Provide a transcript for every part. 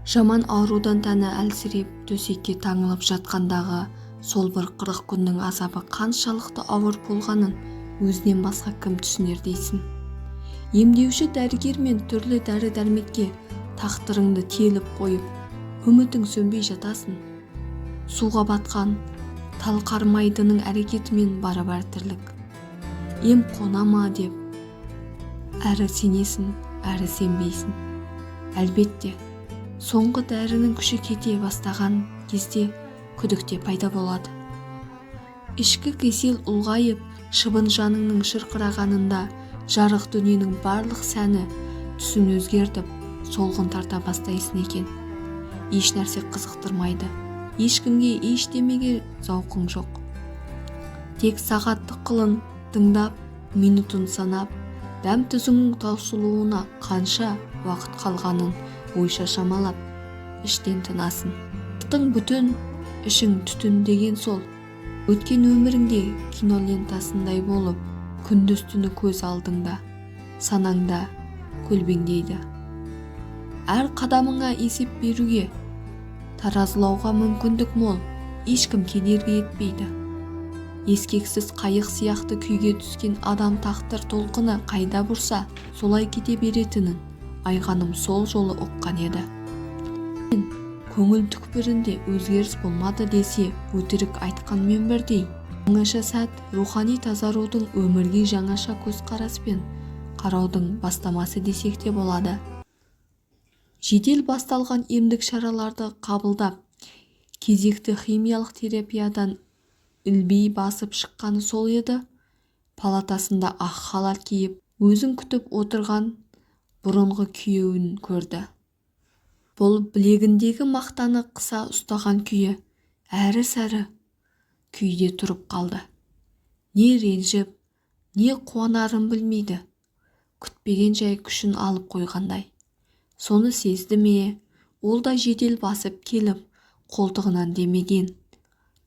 Жаман аурудан тәні әлсіреп төсекке таңылып жатқандағы сол бір 40 күннің азабы қаншалықты ауыр болғанын өзінен басқа кім түсінер дейсің. Емдеуші дәрігер мен түрлі дәрі-дәрмекке тағдырыңды теліп қойып, үмітің сөнбей жатасың. Суға батқан талқармайдының әрекетімен барабар тірлік. Ем қона ма деп, әрі сенесің, әрі сенбейсің. Әлбетте, соңғы дәрінің күші кете бастаған кезде күдікте пайда болады. Ішкі кесел ұлғайып, шыбын жаныңның шырқырағанында жарық дүниенің барлық сәні түсін өзгертіп, солғын тарта бастайсың екен. Еш нәрсе қызықтырмайды. Ешкімге ештемеге зауқың жоқ. Тек сағатты қылын тыңдап, минутын санап, дәм тұзының таусылуына қанша уақыт қалғанын ойша шамалап, іштен тынасың. Бүтін ішің түтін деген сол. Өткен өміріңде кинолентасындай болып, күндіз түні көз алдыңда, санаңда көлбеңдейді. Әр қадамыңа есеп беруге, таразылауға мүмкіндік мол, ешкім кедергі етпейді. Ескексіз қайық сияқты күйге түскен адам тағдыр толқыны қайда бұрса, солай кете беретінін Айғаным сол жолы ұққан еді. Көңіл түкпірінде өзгеріс болмады десе, өтірік айтқанмен бірдей. Оңаша сәт рухани тазарудың, өмірге жаңаша көзқараспен қараудың бастамасы десек те болады. Жедел басталған емдік шараларды қабылдап, кезекті химиялық терапиядан ілбей басып шыққаны сол еді. Палатасында ақ халат киіп, өзін күтіп отырған бұрынғы күйеуін көрді. Бұл білегіндегі мақтаны қыса ұстаған күйі әрі-сәрі күйде тұрып қалды. Не ренжіп, не қуанарын білмейді. Күтпеген жай күшін алып қойғандай. Соны сезді ме, ол да жедел басып келіп, қолтығынан демеген.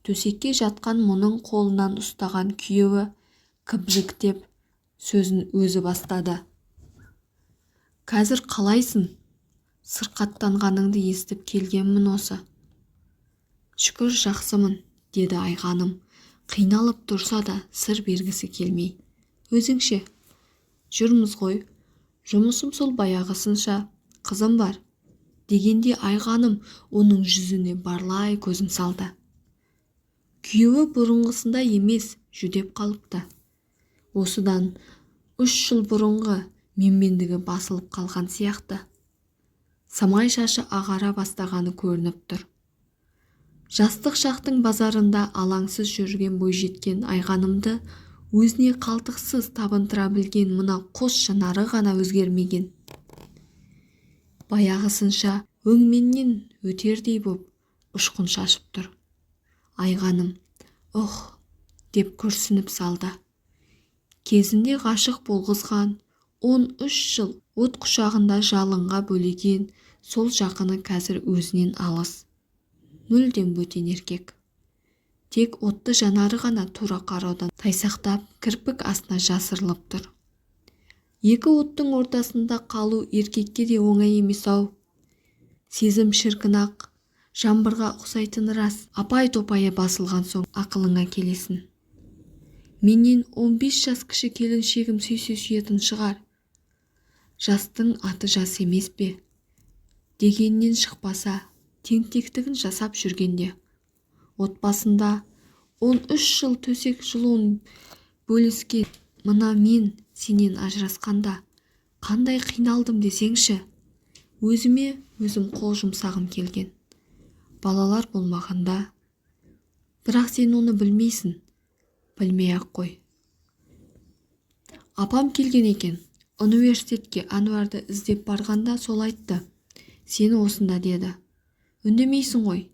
Төсекке жатқан мұның қолынан ұстаған күйеуі кібжіктеп сөзін өзі бастады. Қазір қалайсың? Сырқаттанғаныңды естіп келгенмін осы. Шүкір жақсымын, деді Айғаным, қиналып тұрса да сыр бергісі келмей. Өзіңше, жүрміз ғой, жұмысым сол баяғысынша, қызым бар, дегенде Айғаным оның жүзіне барлай көзін салды. Күйеуі бұрынғысында емес, жүдеп қалыпты. Осыдан 3 жыл бұрынғы менмендігі басылып қалған сияқты. Самай шашы ағара бастағаны көрініп тұр. Жастық шақтың базарында алаңсыз жүрген бойжеткен Айғанымды өзіне қалтықсыз табындыра білген мына қос жанары ғана өзгермеген. Баяғысынша өңменнен өтердей боп ұшқын шашып тұр. Айғаным, деп күрсініп салды. Кезінде ғашық болғызған, 13 жыл от құшағында жалынға бөлеген сол жақыны қазір өзінен алыс. Мүлдем бөтен еркек. Тек отты жанары ғана тура қараудан тайсақтап, кірпік астына жасырылып тұр. Екі оттың ортасында қалу еркекке де оңай емес-ау. Сезім шіркін-ақ, жаңбырға ұқсайтын рас. Апай-топайы басылған соң ақылыңа келесін. Менен 15 жас кіші келіншегім сүйсе сүйетін шығар. Жастың аты жас емес пе? Дегеннен шықпаса, тентектігін жасап жүргенде. Отбасында 13 жыл төсек жылуын бөліскен мына мен сенен ажырасқанда қандай қиналдым десеңші. Өзіме өзім қол жұмсағым келген. Балалар болмағанда. Бірақ сен оны білмейсің. Білмей-ақ қой. Апам келген екен. Университетке Ануарды іздеп барғанда сол айтты. Сені осында деді. Үндемейсің ғой.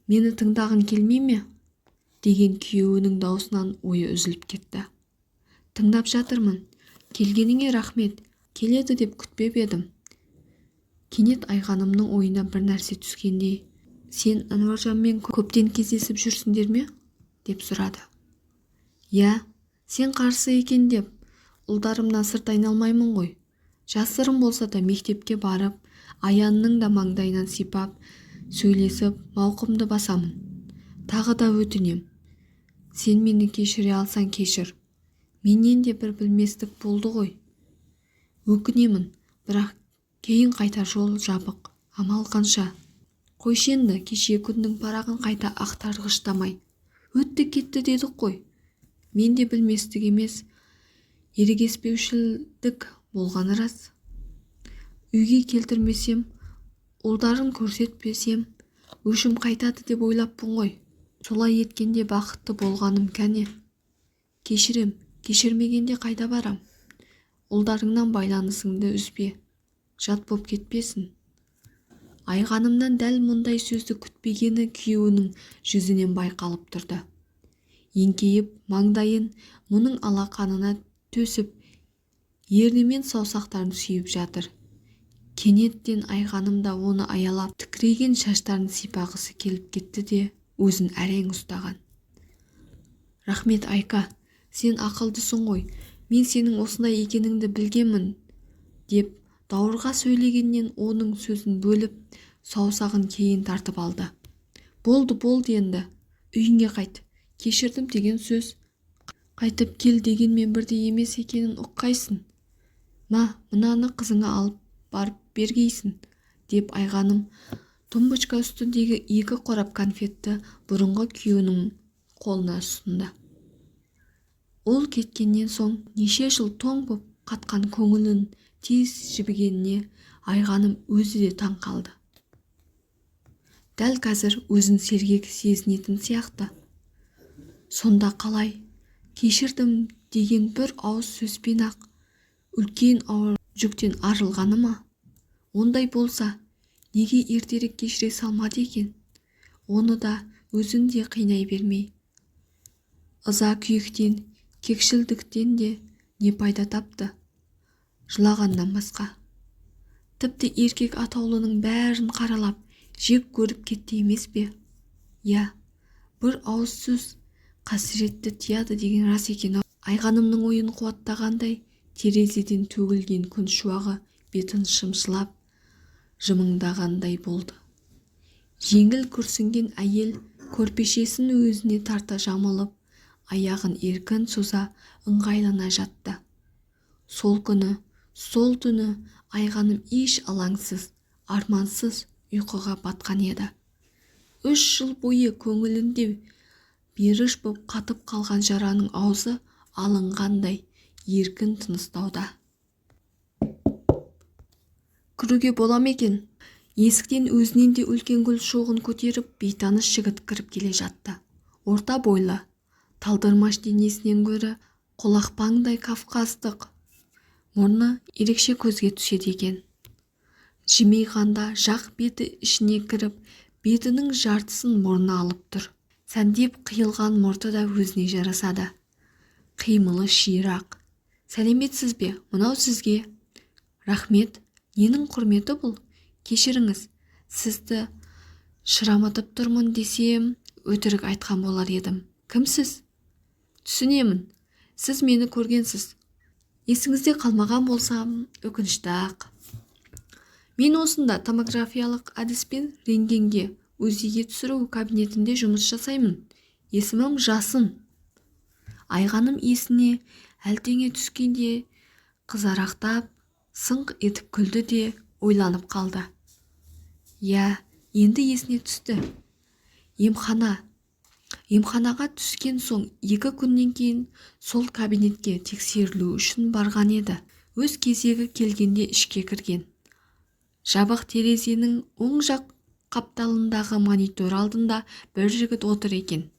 Мені тыңдағың келмей ме? Деген күйеуінің даусынан ойы үзіліп кетті. Тыңдап жатырмын. Келгеніңе рахмет. Келеді деп күтпеп едім. Кенет Айғанымның ойына бір нәрсе түскендей. Сен Ануаржанмен көптен кездесіп жүрсіңдер ме? Деп сұрады. Я, сен қарсы екен деп, ұлдарымнан сырт айналмаймын ғой. Жасырым болса да мектепке барып, Аянның да маңдайынан сипап, сөйлесіп, мауқымды басамын. Тағы да өтінем. Сен мені кешіре алсаң кешір. Менен де бір білместік болды ғой. Өкінемін, бірақ кейін қайтар жол жабық. Амал қанша? Қойшы енді, кеше күннің парағын қайта ақтарғыштамай. Өтті кетті дедік қой. Мен де білместік емес, ерегеспеушілдік болғаны рас. Үйге келтірмесем, ұлдарын көрсетпесем, өшім қайтады деп ойлаппын ғой. Солай еткенде бақытты болғаным кәне. Кешірем, кешірмегенде қайда барам? Ұлдарыңнан байланысыңды үзбе, жат боп кетпесін. Айғанымнан дәл мұндай сөзді күтпегені күйеуінің жүзінен байқалып тұрды. Еңкейіп, маңдайын мұның алақанына төсіп, ернімен саусақтарын сүйіп жатыр. Кенеттен Айғанымда оны аялап, тікірейген шаштарын сипағысы келіп кетті де, өзін әрең ұстаған. Рахмет Айка, сен ақылдысың ғой, мен сенің осындай екеніңді білгенмін, деп даурыға сөйлегеннен оның сөзін бөліп, саусағын кейін тартып алды. Болды енді, үйіңе қайт, кешірдім деген сөз, қайтып кел дегенмен бірдей емес екенін ұққайсың. Мынаны қызыңа алып барып бергейсің, деп Айғаным тумбочка үстіндегі 2 қорап конфетті бұрынғы күйеуінің қолына ұсынды. Ол кеткеннен соң неше жыл тоң боп қатқан көңілін тез жібігеніне Айғаным өзі де таң қалды. Дәл қазір өзін сергек сезінетін сияқты. Сонда қалай? Кешірдім деген бір ауыз сөзбен-ақ үлкен ауыр жүктен арылғаны ма? Ондай болса, неге ертерек кешіре салмады екен? Оны да өзін де қинай бермей. Ыза күйіктен, кекшілдіктен де не пайда тапты? Жылағаннан басқа. Тіпті еркек атаулының бәрін қаралап, жек көріп кетті емес пе? Я, бір ауыз сөз қасіретті тияды деген рас екен. Айғанымның ойын қуаттағандай, терезеден төгілген күн шуағы бетін шымшылап, жымыңдағандай болды. Жеңіл күрсінген әйел көрпешесін өзіне тарта жамылып, аяғын еркін соза ыңғайлана жатты. Сол күні, сол түні Айғаным еш алаңсыз, армансыз ұйқыға батқан еді. 3 жыл бойы көңілінде беріш боп қатып қалған жараның аузы алынғандай еркін тыныстауда. Кіруге бола ма екен? Есіктен өзінен де үлкен гүл шоғын көтеріп, бейтаныс жігіт кіріп келе жатты. Орта бойлы, талдырмаш денесінен гөрі қолақпаңдай кавказдық. Мұрны ерекше көзге түседі екен. Жымиғанда жақ беті ішіне кіріп, бетінің жартысын мұрны алып тұр. Сәндеп қиылған мұрты да өзіне жарасады. Қимылы ширақ. Сәлеметсіз бе? Мынау сізге. Рахмет. Ненің құрметі бұл? Кешіріңіз, сізді шырамытып тұрмын десем, өтірік айтқан болар едім. Кімсіз? Түсінемін. Сіз мені көргенсіз. Есіңізде қалмаған болсам, өкінішті-ақ. Мен осында томографиялық әдіспен рентгенге өзеге түсіру кабинетінде жұмыс жасаймын. Есімім Жасын. Айғаным есіне әлтеңе түскенде қызарақтап, сыңқ етіп күлді де ойланып қалды. Я, енді есіне түсті. Емханаға түскен соң 2 күннен кейін сол кабинетке тексерілу үшін барған еді. Өз кезегі келгенде ішке кірген. Жабық терезенің оң жақ қапталындағы монитор алдында бір жігіт отыр екен.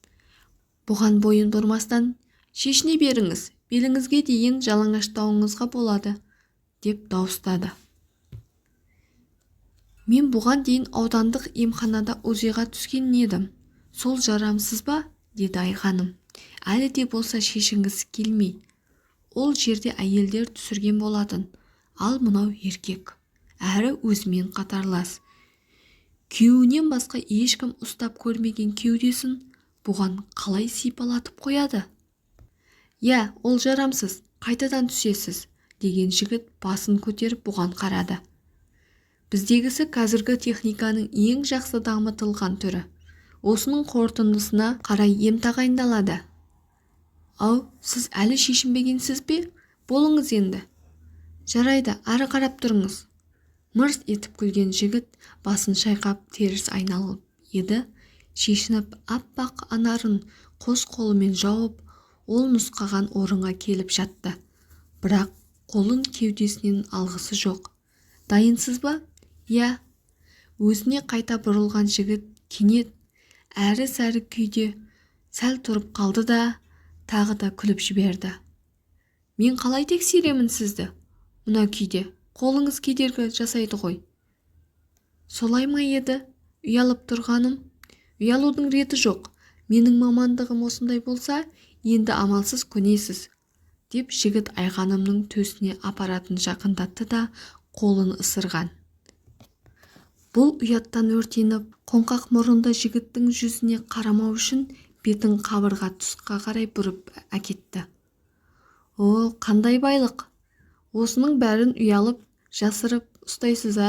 Бұған бойын бұрмастан, шешіне беріңіз, беліңізге дейін жалаңаштауыңызға болады, деп дауыстады. Мен бұған дейін аудандық емханада УЗИ-ға түскен едім. Сол жарамсыз ба? Деді Айғаным. Әлі де болса шешінгісі келмей. Ол жерде әйелдер түсірген болатын. Ал мынау еркек. Әрі өзімен қатарлас. Күйеуінен басқа ешкім ұстап көрмеген кеудесін бұған қалай сипалатып қояды? Я, ол жарамсыз, қайтадан түсесіз, деген жігіт басын көтеріп бұған қарады. Біздегісі қазіргі техниканың ең жақсы дамытылған түрі. Осының қорытындысына қарай ем тағайындалады. Ау, сіз әлі шешінбегенсіз бе? Болыңыз енді. Жарайды, ары қарап тұрыңыз. Мырс етіп күлген жігіт басын шайқап теріс айналып еді. Шешініп аппақ анарын қос қолымен жауып, ол нұсқаған орынға келіп жатты. Бірақ қолын кеудесінен алғысы жоқ. Дайынсыз ба? Иә. Өзіне қайта бұрылған жігіт кенет әрі-сәрі күйде сәл тұрып қалды да тағы да күліп жіберді. Мен қалай тексеремін сізді? Мына күйде қолыңыз кедергі жасайды ғой. Солай ма еді? Ұялып тұрғаным? Ұялудың реті жоқ. Менің мамандығым осындай болса, енді амалсыз көнесіз. Деп жігіт айғанымның төсіне апаратын жақындатты да қолын ысырған. Бұл ұяттан өртеніп, қоңқақ мұрынды жігіттің жүзіне қарамау үшін бетін қабырға тұсқа қарай бұрып әкетті. О, қандай байлық! Осының бәрін ұялып, жасырып ұстайсыз,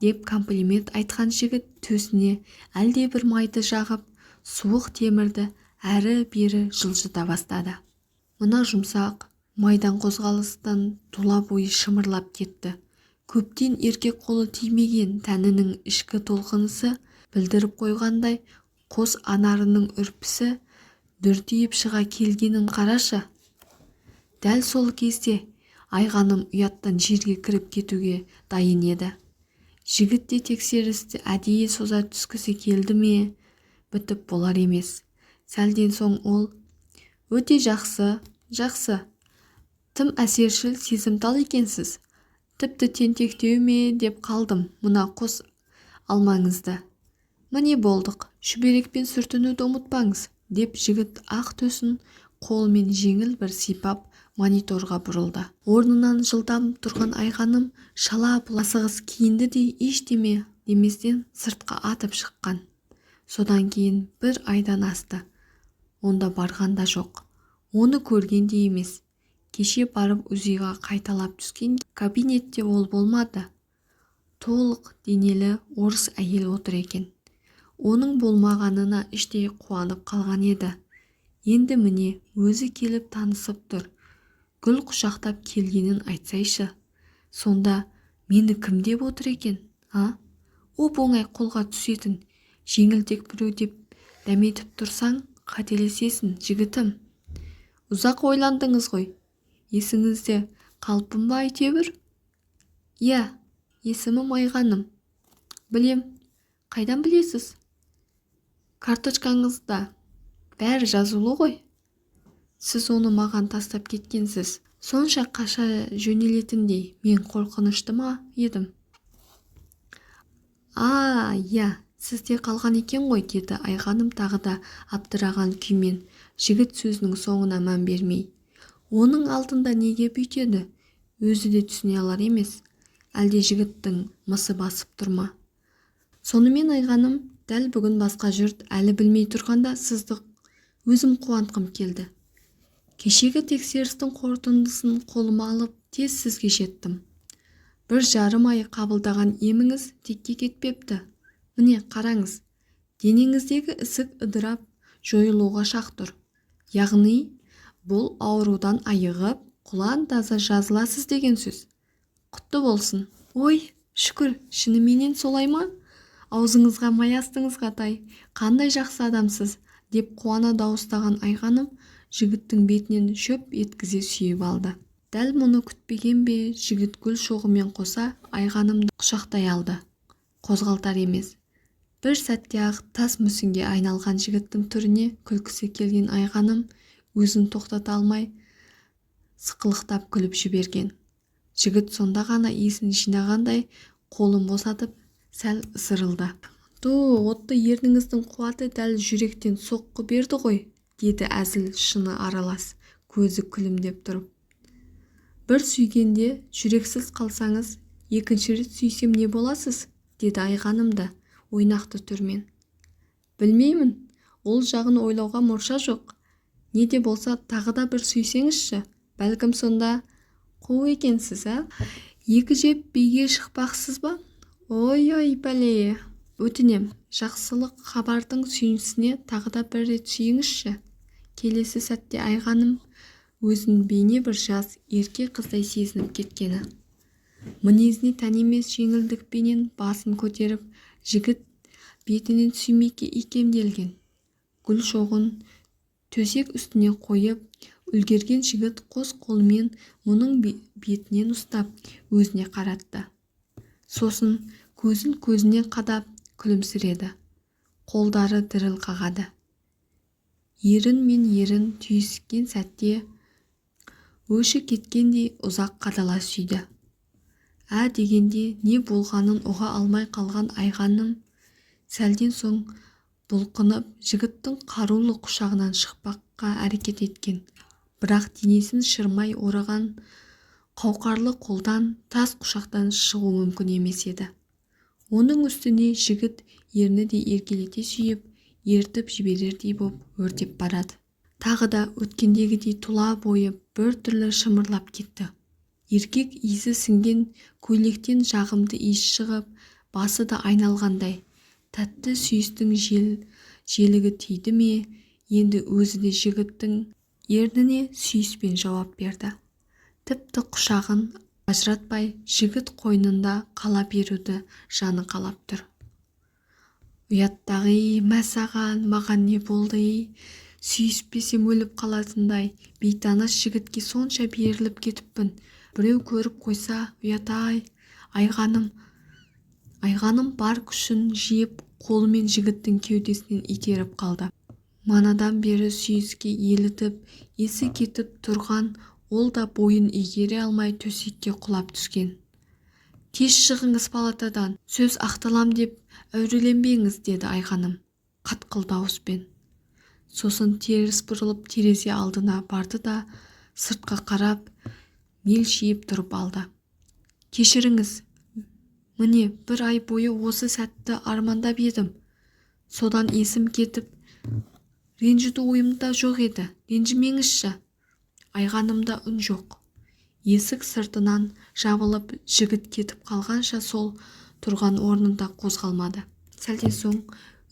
деп комплимент айтқан жігіт төсіне әлде бір майды жағып, суық темірді әрі-бері жылжыта бастады. Мына жұмсақ, майдан қозғалыстан тұла бойы шымырлап кетті. Көптен еркек қолы тимеген тәнінің ішкі толқынысы білдіріп қойғандай, қос анарының үрпісі дүрдиіп шыға келгенін қарашы. Дәл сол кезде айғаным ұяттан жерге кіріп кетуге дайын еді. Жігіт те тексерісті әдейі соза түскісі келді ме, бітіп болар емес. Сәлден соң ол, өте жақсы, тым әсершіл, сезімтал екенсіз. Тіпті тентектеу ме деп қалдым мына қос алмаңызды. Міне болдық, шүберекпен сүртінуді ұмытпаңыз, деп жігіт ақ төсін қолымен жеңіл бір сипап мониторға бұрылды. Орнынан жылдам тұрған айғаным шала асығыс киінді де ештеме деместен сыртқа атып шыққан. Содан кейін бір айдан асты. Онда барған да жоқ. Оны көрген де емес. Кеше барып үзиға қайталап түскен кабинетте ол болмады. Толық денелі орыс әйел отыр екен. Оның болмағанына іштей қуанып қалған еді. Енді міне өзі келіп танысып тұр. Гүл құшақтап келгенін айтсайшы. Сонда мені кім деп отыр екен? Оп-оңай қолға түсетін жеңілтек біреу деп дәметіп тұрсаң қателесесің, жігітім. Ұзақ ойландыңыз ғой. Есіңізде қалпым ба әйтеуір? Иә, есімім айғаным. Білем. Қайдан білесіз? Карточкаңызда бәрі жазулы ғой. Сіз оны маған тастап кеткенсіз. Сонша қаша жөнелетіндей мен қорқынышты ма едім? Иә, сізде қалған екен ғой, деді айғаным тағы да аптыраған күймен. Жігіт сөзінің соңына мән бермей. Оның алдында неге бүйтеді? Өзі де түсіне алар емес. Әлде жігіттің мысы басып тұрма? Сонымен айғаным, дәл бүгін басқа жұрт әлі білмей тұрғанда сізді өзім қуантқым келді. Кешегі тексерістің қорытындысын қолыма алып, тез сізге жеттім. 1 жарым ай қабылдаған еміңіз текке кетпепті. Міне қараңыз, денеңіздегі ісік ыдырап, жойылуға шақ тұр. Яғни, бұл аурудан айығып, құлан таза жазыласыз деген сөз. Құтты болсын. Ой, шүкір, шынымен солай ма? Аузыңызға май астыңыз Ғатай, қандай жақсы адамсыз, деп қуана дауыстаған айғаным жігіттің бетінен шөп еткізе сүйіп алды. Дәл мұны күтпеген бе, жігіт гүл шоғымен қоса айғанымды құшақтай алды. Қозғалтар емес. Бір сәтте-ақ тас мүсінге айналған жігіттің түріне күлкісі келген айғаным өзін тоқтата алмай сықылықтап күліп жіберген. Жігіт сонда ғана есін жинағандай қолын босатып сәл ысырылды. Отты ерніңіздің қуаты дәл жүректен соққы берді ғой, деді әзіл шыны аралас, көзі күлімдеп тұрып. Бір сүйгенде жүрексіз қалсаңыз, екінші рет сүйсем не боласыз, деді айғанымды ойнақты түрмен. Білмеймін, ол жағын ойлауға мұрша жоқ. Не де болса тағы да бір сүйсеңізші, бәлкім сонда қу екенсіз, 2 жеп биге шықпақсыз ба? Ой бәле, өтінем, жақсылық хабардың сүйінісіне тағы да бір рет сүйіңізші. Келесі сәтте Айғаным өзін бейне бір жас ерке қыздай сезініп кеткені. Мінезіне тән емес жеңілдікпенен басын көтеріп, жігіт бетінен сүймекке икемделген. Гүл шоғын төсек үстіне қойып, үлгерген жігіт қос қолымен мұның бетінен ұстап, өзіне қаратты. Сосын көзін көзіне қадап күлімсіреді. Қолдары діріл қағады. Ерін мен ерін түйіскен сәтте өші кеткендей ұзақ қадала сүйді. Дегенде не болғанын ұға алмай қалған Айғаным сәлден соң бұлқынып жігіттің қарулы құшағынан шықпаққа әрекет еткен. Бірақ денесін шырмай ораған қауқарлы қолдан тас құшақтан шығу мүмкін емес еді. Оның үстіне жігіт ерні де еркелете сүйіп, ертіп жіберердей боп өртеп барады. Тағы да өткендегідей тұла бойы бір түрлі шымырлап кетті. Еркек иісі сіңген көйлектен жағымды иіс шығып, басы да айналғандай. Тәтті сүйістің желігі тиді ме, енді өзі де жігіттің ерніне сүйіспен жауап берді. Тіпті құшағын ажыратпай жігіт қойнында қала беруді жаны қалап тұр. Ұяттағы мәсаған, маған не болды? Сүйіспесем өліп қалатындай бейтаныс жігітке сонша беріліп кетіппін. Біреу көріп қойса, ұят-ай. Айғаным бар күшін жиып қолымен жігіттің кеудесінен итеріп қалды. Манадан бері сүйіске елітіп, есі кетіп тұрған ол да бойын игере алмай төсекке құлап түскен. Тез шығыңыз палатадан, сөз ақталам деп әуреленбеңіз, деді Айғаным қатқыл дауыспен. Сосын теріс бұрылып терезе алдына барды да сыртқа қарап мелшиіп тұрып алды. Кешіріңіз, міне бір ай бойы осы сәтті армандап едім. Содан есім кетіп, ренжіду ойымда жоқ еді. Ренжімеңізші. Айғанымда үн жоқ. Есік сыртынан жабылып жігіт кетіп қалғанша сол тұрған орнында қозғалмады. Сәлден соң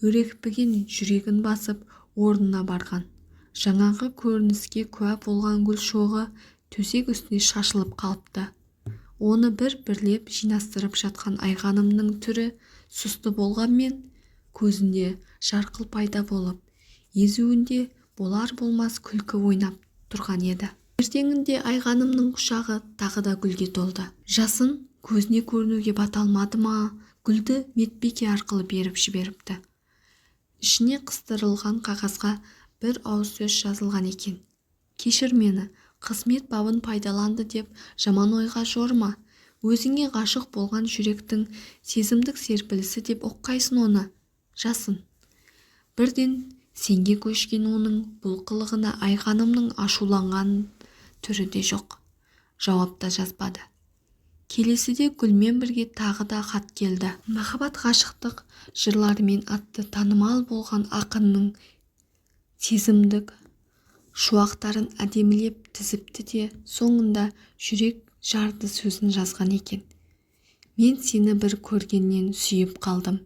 өрекпіген жүрегін басып орнына барған. Жаңағы көрініске куә болған гүл шоғы төсек үстіне шашылып қалыпты. Оны бір-бірлеп жинастырып жатқан Айғанымның түрі сұсты болғанмен, көзінде жарқыл пайда болып, езуінде болар-болмас күлкі ойнап тұрған еді. Ертеңінде Айғанымның құшағы тағы да гүлге толды. Жасын көзіне көрінуге бата алмады ма, гүлді медбике арқылы беріп жіберіпті. Ішіне қыстырылған қағазға бір ауыз сөз жазылған екен. Кешір мені, қызмет бабын пайдаланды деп жаман ойға жорма. Өзіңе ғашық болған жүректің сезімдік серпілісі деп оққайсың оны. Жасын. Бірден сенге көшкен оның бұл қылығына Айғанымның ашуланған түрі де жоқ. Жауап та жазбады. Келесіде гүлмен бірге тағы да хат келді. Махаббат ғашықтық жырларымен атты танымал болған ақынның сезімдік шуақтарын әдемілеп тізіпті де соңында жүрек жарды сөзін жазған екен. Мен сені бір көргеннен сүйіп қалдым.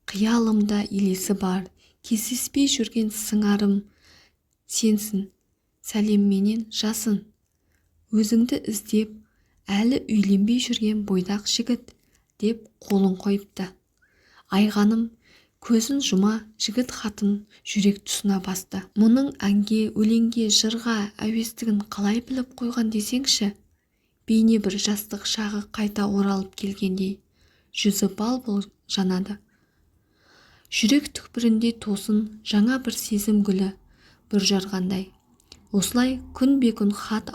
Қиялымда елесі бар, кездеспей жүрген сыңарым сенсің. Сәлемменен жасын. Өзіңді іздеп, әлі үйленбей жүрген бойдақ жігіт, деп қолын қойыпты. Айғаным көзін жұма жігіт хатын жүрек тұсына басты. Мұның әнге, өлеңге, жырға әуестігін қалай біліп қойған десеңші? Бейне бір жастық шағы қайта оралып келгендей, жүзі бал-бұл жанады. Жүрек түкпірінде тосын жаңа бір сезім гүлі бүр жарғандай. Осылай күнбе-күн хат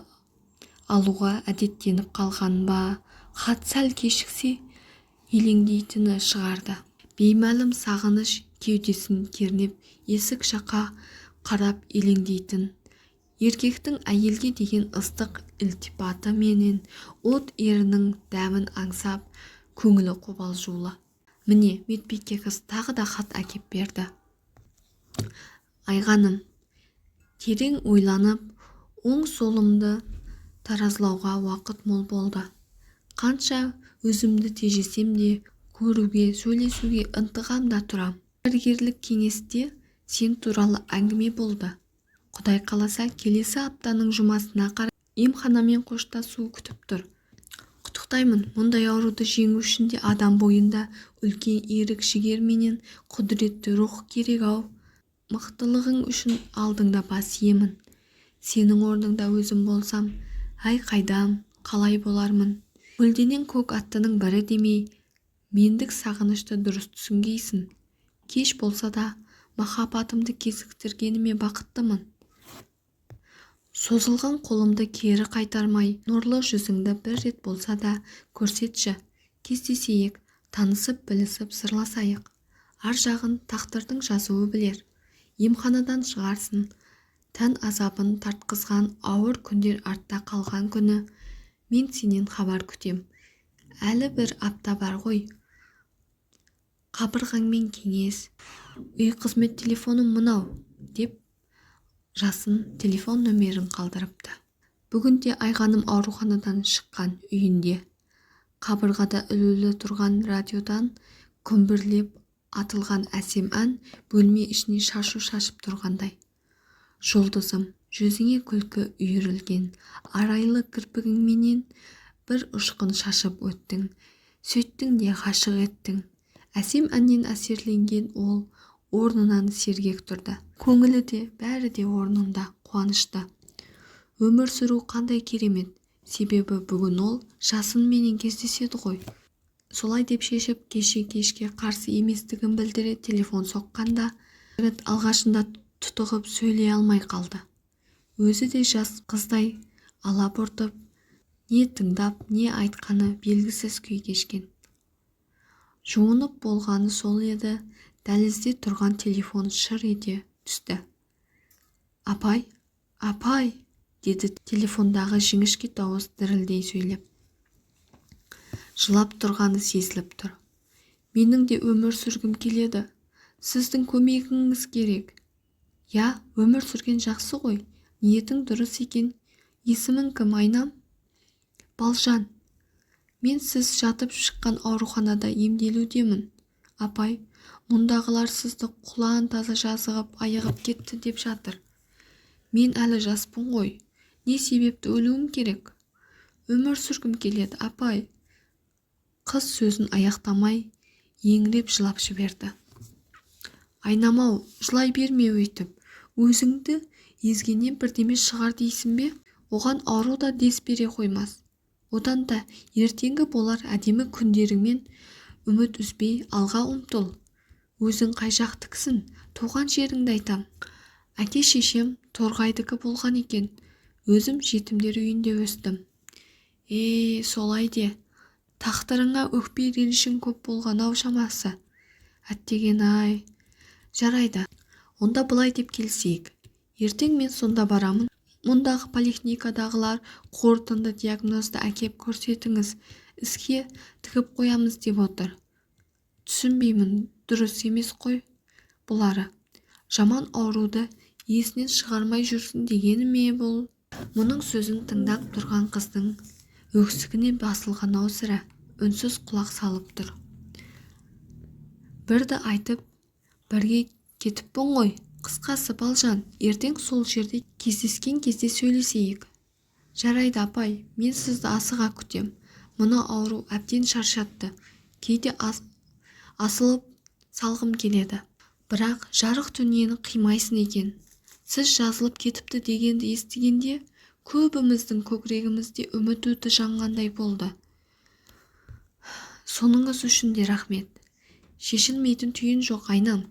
алуға әдеттеніп қалған ба, хат сәл кешіксе елеңдейтіні шығарды. Беймәлім сағыныш кеудесін кернеп, есік жаққа қарап елеңдейтін. Еркектің әйелге деген ыстық ілтипаты менен от ерінің дәмін аңсап, көңілі қобалжулы. Міне, медбике қыз тағы да хат әкеп берді. Айғаным, терең ойланып, оң солымды таразылауға уақыт мол болды. Қанша өзімді тежесем де, көруге, сөйлесуге ынтығам да тұрам. Дәрігерлік кеңесте сен туралы әңгіме болды. Құдай қаласа келесі аптаның жұмасына қарай емханамен қоштасу күтіп тұр. Құттықтаймын, мұндай ауруды жеңу үшін де адам бойында үлкен ерік жігер менен құдіретті рух керек-ау. Мықтылығың үшін алдыңда бас иемін. Сенің орныңда өзім болсам, әй қайдам, қалай болармын. Көлденең көк аттының бірі демей, мендік сағынышты дұрыс түсінгейсің. Кеш болса да махаббатымды кезіктіргеніме бақыттымын. Созылған қолымды кері қайтармай, нұрлы жүзіңді бір рет болса да көрсетші. Кездесейік, танысып білісіп сырласайық. Ар жағын тағдырдың жазуы білер. Емханадан шығарсын, тән азабын тартқызған ауыр күндер артта қалған күні мен сенен хабар күтем. Әлі бір апта бар ғой. Қабырғаңмен кеңес. Үй қызмет телефоным мынау, деп жасын телефон нөмерін қалдырыпты. Бүгінде Айғаным ауруханадан шыққан үйінде. Қабырғада ілулі тұрған радиодан күмбірлеп атылған әсем ән бөлме ішіне шашу шашып тұрғандай. Жұлдызым, жүзіңе күлкі үйірілген, арайлы кірпігіңменен бір ұшқын шашып өттің. Сөйттің де ғашық еттің. Әсем әннен әсерленген ол орнынан сергек тұрды. Көңілі де бәрі де орнында, қуанышты. Өмір сүру қандай керемет, себебі бүгін ол жасынменен кездеседі ғой. Солай деп шешіп кешке қарсы еместігін білдіре телефон соққанда жігіт алғашында тұтығып сөйлей алмай қалды. Өзі де жас қыздай алап ұртып, не тыңдап, не айтқаны белгісіз күй кешкен. Жуынып болғаны сол еді, дәлізде тұрған телефон шыр ете түсті. Апай, апай, деді телефондағы жіңішке дауыс дірілдей сөйлеп. Жылап тұрғаны сезіліп тұр. Менің де өмір сүргім келеді. Сіздің көмегіңіз керек. Я, өмір сүрген жақсы ғой. Ниетің дұрыс екен. Есімің кім, Айнам? Балжан. Мен сіз жатып шыққан ауруханада емделудемін. Апай, мұндағылар сізді құлан таза жазығып, айығып кетті деп жатыр. Мен әлі жаспын ғой. Не себепті өлуім керек? Өмір сүргім келеді, апай. Қыз сөзін аяқтамай, еңіреп жылап жіберді. Айнамау, жылай берме өйтіп. Өзіңді езгеннен бірдеме шығар дейсің бе? Оған ауру да дес бере қоймас. Одан да ертеңгі болар әдемі күндеріңмен үміт үзбей алға ұмтыл. Өзің қай жақтыксің, туған жеріңді айтам. Әке шешем торғайдікі болған екен. Өзім жетімдер үйінде өстім. Солай де. Тағдырыңа өкпе ренішің көп болған-ау шамасы. Әттеген-ай. Жарайды. Онда былай деп келсейік. Ертең мен сонда барамын. Мұндағы поликлиникадағылар қорытынды диагнозды әкеп көрсетіңіз, іске тігіп қоямыз деп отыр. Түсінбеймін, дұрыс емес қой бұлары. Жаман ауруды есінен шығармай жүрсін дегені ме бұл? Мұның сөзін тыңдап тұрған қыздың өксігіне басылған-ау сірә, үнсіз құлақ салып тұр. Бірді айтып, бірге кетіппін ғой. Қысқасы, Балжан, ертең сол жерде кездескен кезде сөйлесейік. Жарайды, апай, мен сізді асыға күтем. Мұны ауру әбден шаршатты. Кейде асылып салғым келеді. Бірақ жарық дүниені қимайсын екен. Сіз жазылып кетіпті дегенді естігенде, көбіміздің көкірегімізде үміт оты жанғандай болды. Соныңыз үшін де рахмет. Шешілмейтін түйін жоқ, Айнам.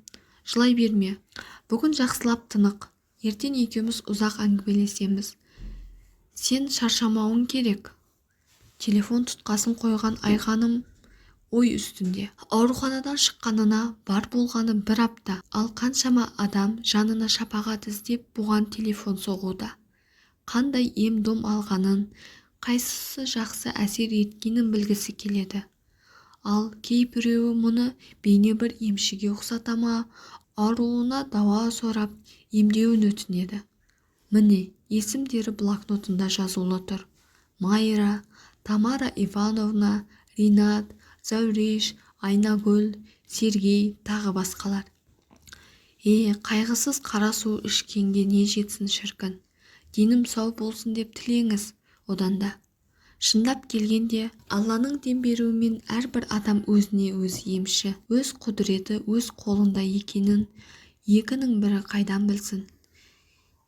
Жылай берме. Бүгін жақсылап тынық. Ертең екеуміз ұзақ әңгімелесеміз. Сен шаршамауың керек. Телефон тұтқасын қойған Айғаным ой үстінде. Ауруханадан шыққанына бар болғаны бір апта. Ал қаншама адам жанына шапағат іздеп бұған телефон соғуда. Қандай ем-дом алғанын, қайсысы жақсы әсер еткенін білгісі келеді. Ал кейбіреуі мұны бейне бір емшіге ұқсата ма, ауруына дауа сорап емдеуін өтінеді. Міне, есімдері блокнотында жазулы тұр. Майра, Тамара Ивановна, Ринат, Зауреш, Айнагүл, Сергей тағы басқалар. Қайғысыз қара су ішкенге не жетсін шіркін. Денім сау болсын деп тілеңіз одан да. Шындап келгенде Алланың дем беруімен әрбір адам өзіне өзі емші, өз құдіреті өз қолында екенін екінің бірі қайдан білсін.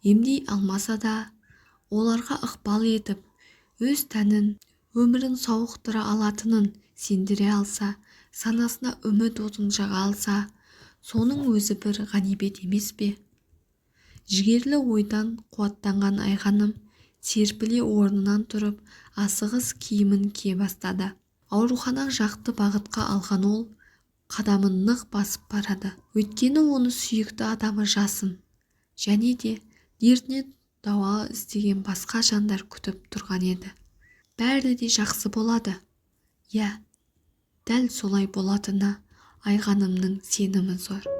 Емдей алмаса да оларға ықпал етіп, өз тәнін, өмірін сауықтыра алатынын сендіре алса, санасына үміт отын жаға алса, соның өзі бір ғанибет емес пе? Жігерлі ойдан қуаттанған Айғаным серпіле орнынан тұрып, асығыс киімін кие бастады. Аурухана жақты бағытқа алған ол, қадамын нық басып барады. Өйткені оны сүйікті адамы жасын, және де дертіне дауа іздеген басқа жандар күтіп тұрған еді. Бәрі де жақсы болады. Дәл солай болатынына Айғанымның сенімі зор.